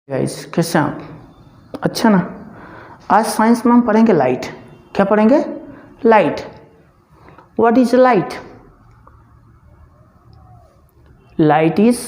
Guys कैसे हैं आप? अच्छा ना। आज साइंस में हम पढ़ेंगे लाइट। क्या पढ़ेंगे? Light. What is light? Light is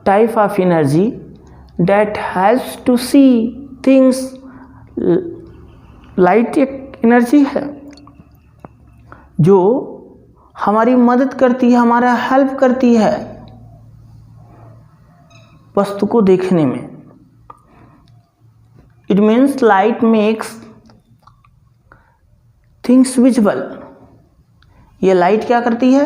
type of energy that helps to see things. Light एक एनर्जी है जो हमारी मदद करती है, हमारा हेल्प करती है वस्तु को देखने में। It means light makes things visible। ये लाइट क्या करती है?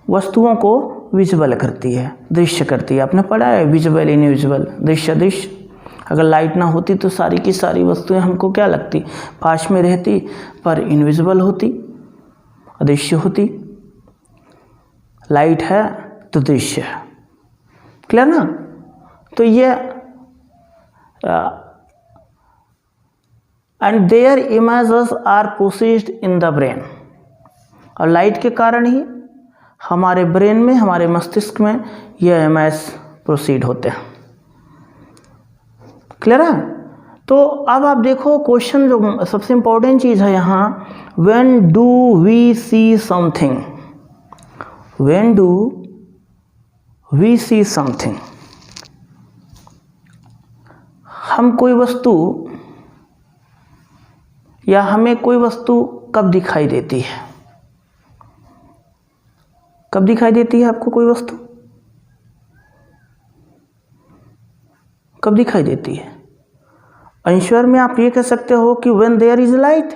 वस्तुओं को विजुअल करती है, दृश्य करती है। आपने पढ़ा है विजुअल इनविजुअल, दृश्य दृश्य। अगर लाइट ना होती तो सारी की सारी वस्तुएं हमको क्या लगती? पास में रहती पर इनविजिबल होती, अदृश्य होती। लाइट है तो दृश्य है। क्लियर ना? तो ये and their images are processed in the brain. और लाइट के कारण ही हमारे ब्रेन में, हमारे मस्तिष्क में यह इमेज प्रोसीड होते हैं। क्लियर है? तो अब आप देखो क्वेश्चन, जो सबसे इंपॉर्टेंट चीज़ है यहाँ, when do we see something. When do we see something. हम कोई वस्तु या हमें कोई वस्तु कब दिखाई देती है? कब दिखाई देती है आपको कोई वस्तु? कब दिखाई देती है? आंसर में आप ये कह सकते हो कि when there is light.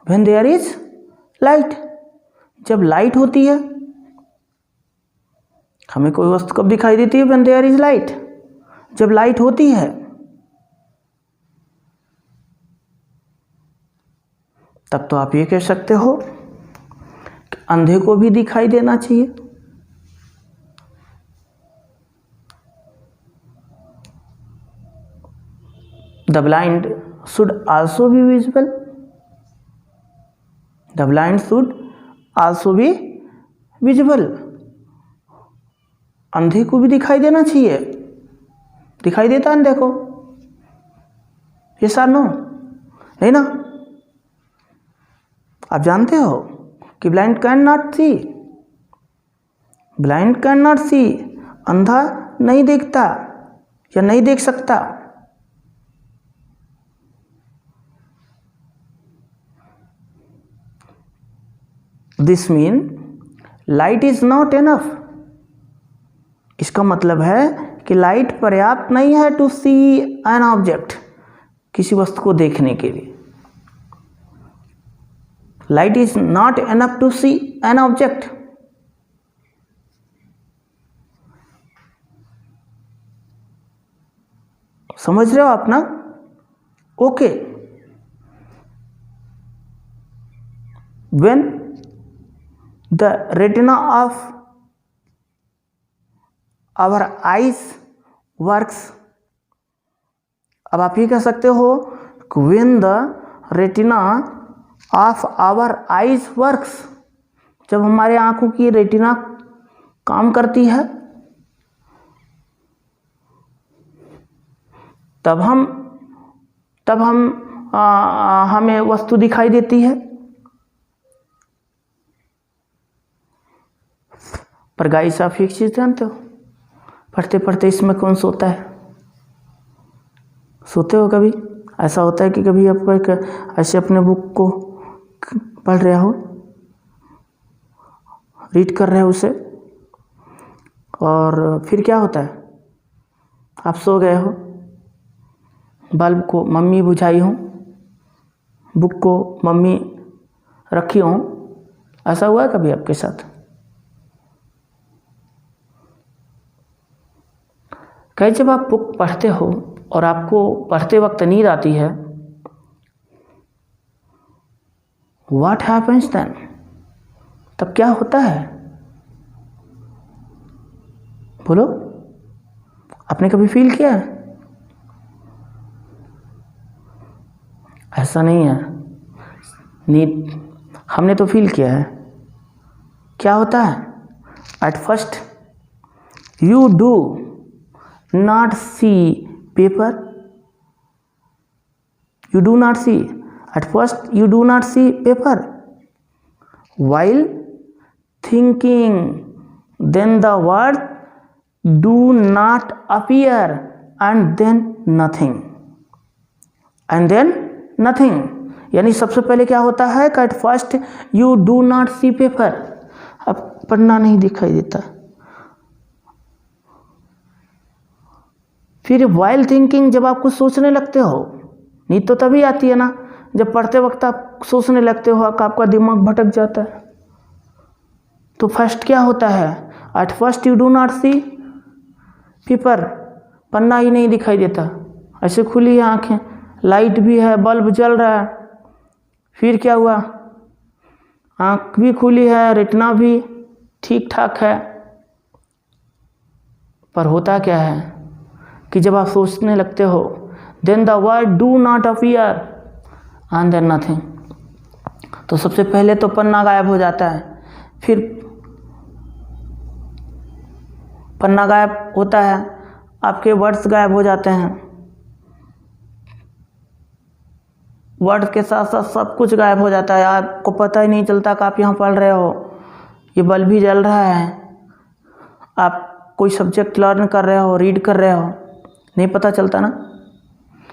When there is light, जब लाइट होती है। हमें कोई वस्तु कब दिखाई देती है? व्हेन देयर इज लाइट, जब लाइट होती है। तब तो आप ये कह सकते हो कि अंधे को भी दिखाई देना चाहिए। The blind should also be visible. The blind should also be visible. अंधे को भी दिखाई देना चाहिए। दिखाई देता अंधे को? यस और नो? नहीं ना? आप जानते हो कि blind can not see. Blind can not see, अंधा नहीं देखता या नहीं देख सकता। This mean light is not enough. इसका मतलब है कि लाइट पर्याप्त नहीं है टू सी एन ऑब्जेक्ट, किसी वस्तु को देखने के लिए। Light is not enough to see an object. समझ रहे हो आप ना? Okay. When the retina of our eyes works. अब आप ये कह सकते हो when the retina of our eyes works, जब हमारे आंखों की रेटिना काम करती है तब हमें वस्तु दिखाई देती है। पर गाइस आप एक चीज जानते हो, पढ़ते पढ़ते इसमें कौन सोता है? सोते हो कभी? ऐसा होता है कि कभी आप एक ऐसे अपने बुक को पढ़ रहे हो, रीड कर रहे हो उसे, और फिर क्या होता है? आप सो गए हो, बल्ब को मम्मी बुझाई हो, बुक को मम्मी रखी हो। ऐसा हुआ है कभी आपके साथ? कई जब आप बुक पढ़ते हो और आपको पढ़ते वक्त नींद आती है, व्हाट हैपेंस देन? तब क्या होता है? बोलो, आपने कभी फील किया है? ऐसा नहीं है, नींद हमने तो फील किया है। क्या होता है? At first you do not see paper. You do not see. At first you do not see paper. While thinking, then the word do not appear, and then nothing. And then nothing. यानी सबसे पहले क्या होता है कि at first you do not see paper. अब पन्ना नहीं दिखाई देता. फिर वाइल थिंकिंग, जब आप कुछ सोचने लगते हो, नींद तो तभी आती है ना जब पढ़ते वक्त आप सोचने लगते हो, आपका दिमाग भटक जाता है. तो फर्स्ट क्या होता है, at first you do not see paper, पन्ना ही नहीं दिखाई देता, ऐसे खुली है आंखें, लाइट भी है, बल्ब जल रहा है. फिर क्या हुआ, आंख भी खुली है, रेटिना भी ठीक ठाक है. पर होता क्या है कि जब आप सोचने लगते हो, then the word do not appear and then nothing. तो सबसे पहले तो पन्ना गायब हो जाता है, फिर पन्ना गायब होता है, आपके वर्ड्स गायब हो जाते हैं, वर्ड के साथ साथ सब कुछ गायब हो जाता है. आपको पता ही नहीं चलता कि आप यहाँ पढ़ रहे हो, ये बल्ब भी जल रहा है, आप कोई सब्जेक्ट लर्न कर रहे हो, रीड कर रहे हो, नहीं पता चलता ना,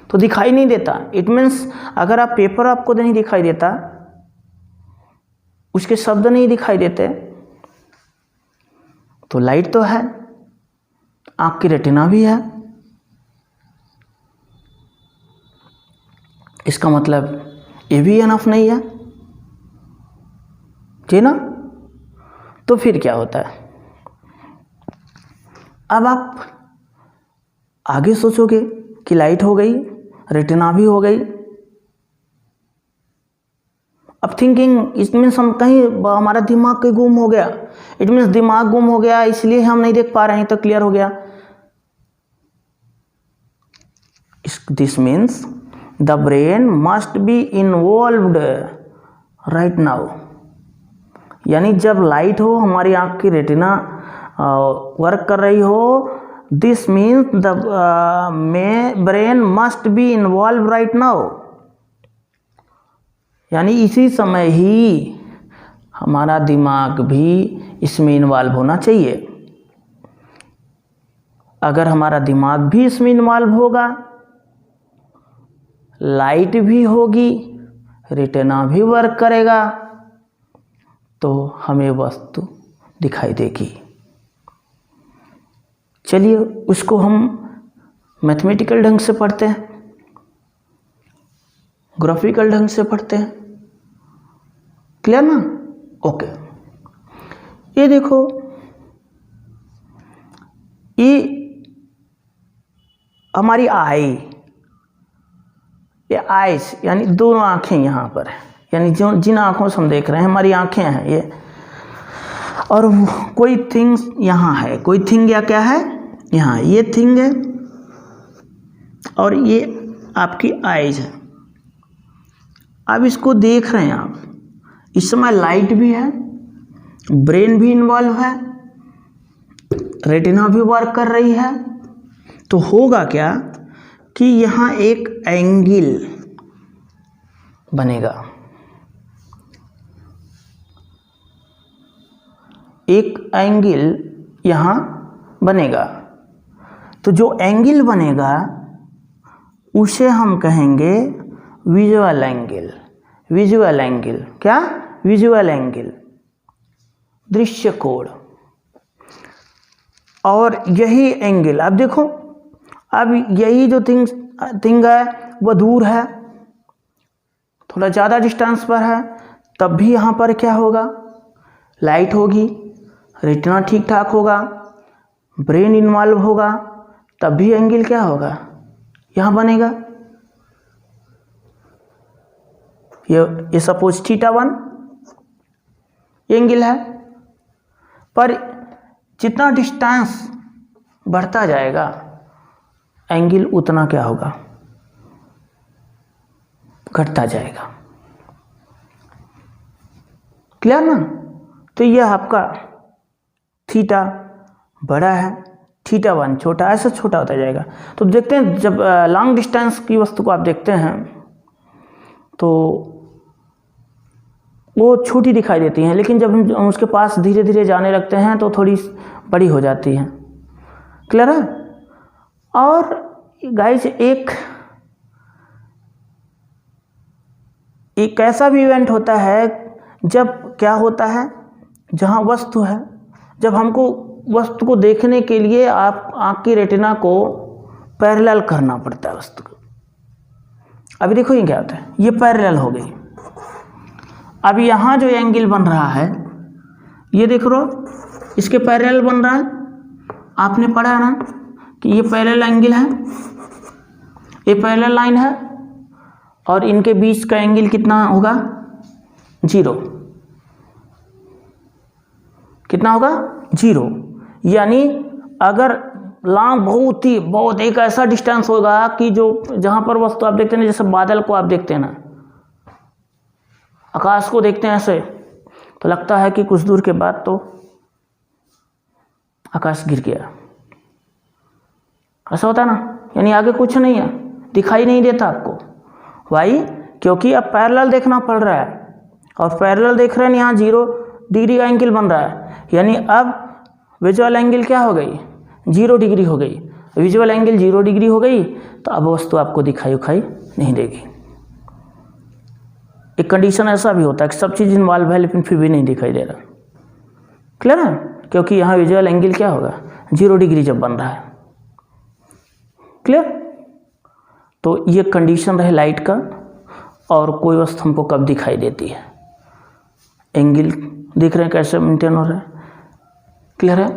तो दिखाई नहीं देता. इट मीन्स अगर आप पेपर आपको नहीं दिखाई देता, उसके शब्द नहीं दिखाई देते, तो लाइट तो है, आँख की रेटिना भी है, इसका मतलब ये भी इनफ नहीं है जी ना. तो फिर क्या होता है, अब आप आगे सोचोगे कि लाइट हो गई, रेटिना भी हो गई. अब थिंकिंग, इट मीन्स हम कहीं हमारा दिमाग कहीं गुम हो गया, इट मीन्स दिमाग गुम हो गया, इसलिए हम नहीं देख पा रहे हैं. तो क्लियर हो गया. This means the brain must be involved right now. यानी जब लाइट हो, हमारी आँख की रेटिना वर्क कर रही हो, this means the brain must be involve right now. यानी इसी समय ही हमारा दिमाग भी इसमें इन्वॉल्व होना चाहिए. अगर हमारा दिमाग भी इसमें इन्वॉल्व होगा, लाइट भी होगी, रेटिना भी वर्क करेगा, तो हमें वस्तु दिखाई देगी. चलिए उसको हम मैथमेटिकल ढंग से पढ़ते हैं, ग्राफिकल ढंग से पढ़ते हैं. क्लियर ना? ओके. ये देखो, ये हमारी आई, ये आइज यानी दोनों आँखें यहाँ पर है, यानी जो जिन आँखों से हम देख रहे हैं हमारी आँखें हैं ये, और कोई थिंग यहाँ है, कोई थिंग या क्या है यहाँ, ये थिंग है और ये आपकी आइज है. अब इसको देख रहे हैं आप, इस समय लाइट भी है, ब्रेन भी इन्वॉल्व है, रेटिना भी वर्क कर रही है. तो होगा क्या कि यहाँ एक एंगल बनेगा, एक एंगल यहाँ बनेगा. तो जो एंगल बनेगा उसे हम कहेंगे विजुअल एंगल. विजुअल एंगल क्या? विजुअल एंगल, दृश्य कोण. और यही एंगल, अब देखो, अब यही जो थिंग है वह दूर है, थोड़ा ज़्यादा डिस्टेंस पर है, तब भी यहाँ पर क्या होगा, लाइट होगी, रेटिना ठीक ठाक होगा, ब्रेन इन्वॉल्व होगा, तब भी एंगल क्या होगा, यहाँ बनेगा. ये सपोज θ1 एंगल है, पर जितना डिस्टेंस बढ़ता जाएगा एंगल उतना क्या होगा, घटता जाएगा. क्लियर ना? तो यह आपका थीटा बड़ा है, θ1 छोटा, ऐसा छोटा होता जाएगा। तो देखते हैं जब लॉन्ग डिस्टेंस की वस्तु को आप देखते हैं तो वो छोटी दिखाई देती हैं, लेकिन जब हम उसके पास धीरे धीरे जाने लगते हैं तो थोड़ी बड़ी हो जाती हैं। क्लियर है? और गाइस एक ऐसा भी इवेंट होता है जब क्या होता है, जहाँ वस्तु है, जब हमको वस्तु को देखने के लिए आप आँख की रेटिना को पैरेलल करना पड़ता है वस्तु को। अभी देखो ये क्या होता है, ये पैरेलल हो गई। अब यहाँ जो एंगल बन रहा है ये देख लो, इसके पैरेलल बन रहा है। आपने पढ़ा ना कि ये पैरेलल एंगल है, ये पैरेलल लाइन है, और इनके बीच का एंगल कितना होगा? 0। कितना होगा? 0। यानी अगर लॉन्ग बहुत एक ऐसा डिस्टेंस होगा कि जो जहाँ पर वस्तु आप देखते हैं, जैसे बादल को आप देखते हैं ना, आकाश को देखते हैं ऐसे, तो लगता है कि कुछ दूर के बाद तो आकाश गिर गया, ऐसा होता है ना। यानी आगे कुछ नहीं है, दिखाई नहीं देता आपको। वाई? क्योंकि अब पैरेलल देखना पड़ रहा है, और पैरेलल देख रहे हैं, यहाँ 0 डिग्री का एंगल बन रहा है। यानी अब विजुअल एंगल क्या हो गई? 0 डिग्री हो गई। विजुअल एंगल 0 डिग्री हो गई, तो अब वस्तु आपको दिखाई नहीं देगी। एक कंडीशन ऐसा भी होता है कि सब चीज़ इन्वॉल्व है लेकिन फिर भी नहीं दिखाई दे रहा। क्लियर है? क्योंकि यहाँ विजुअल एंगल क्या होगा? 0 डिग्री जब बन रहा है। क्लियर? तो ये कंडीशन रहे लाइट का, और कोई वस्तु हमको कब दिखाई देती है। एंगल देख रहे हैं कैसे मेंटेन हो रहा है। क्लियर है?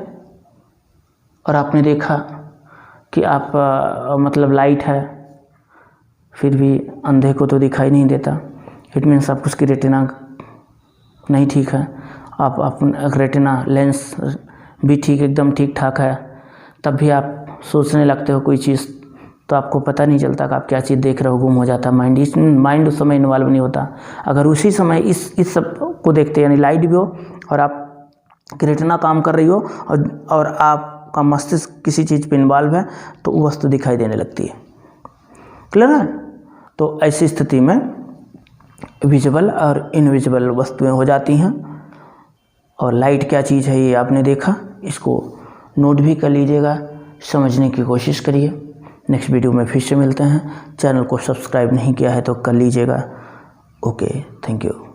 और आपने देखा कि आप मतलब लाइट है फिर भी अंधे को तो दिखाई नहीं देता। इट मीन्स आप उसकी रेटिना नहीं ठीक है। आप रेटिना लेंस भी ठीक एकदम ठीक ठाक है, तब भी आप सोचने लगते हो कोई चीज़, तो आपको पता नहीं चलता कि आप क्या चीज़ देख रहे हो, गुम हो जाता है माइंड उस समय इन्वॉल्व नहीं होता। अगर उसी समय इस सब को देखते, यानी लाइट भी हो और आप रेटिना काम कर रही हो और आपका मस्तिष्क किसी चीज़ पे इन्वॉल्व है, तो वो वस्तु दिखाई देने लगती है। क्लियर है? तो ऐसी स्थिति में विजुअल और इनविजिबल वस्तुएं हो जाती हैं। और लाइट क्या चीज़ है ये आपने देखा, इसको नोट भी कर लीजिएगा, समझने की कोशिश करिए। नेक्स्ट वीडियो में फिर से मिलते हैं। चैनल को सब्सक्राइब नहीं किया है तो कर लीजिएगा। Okay, thank you.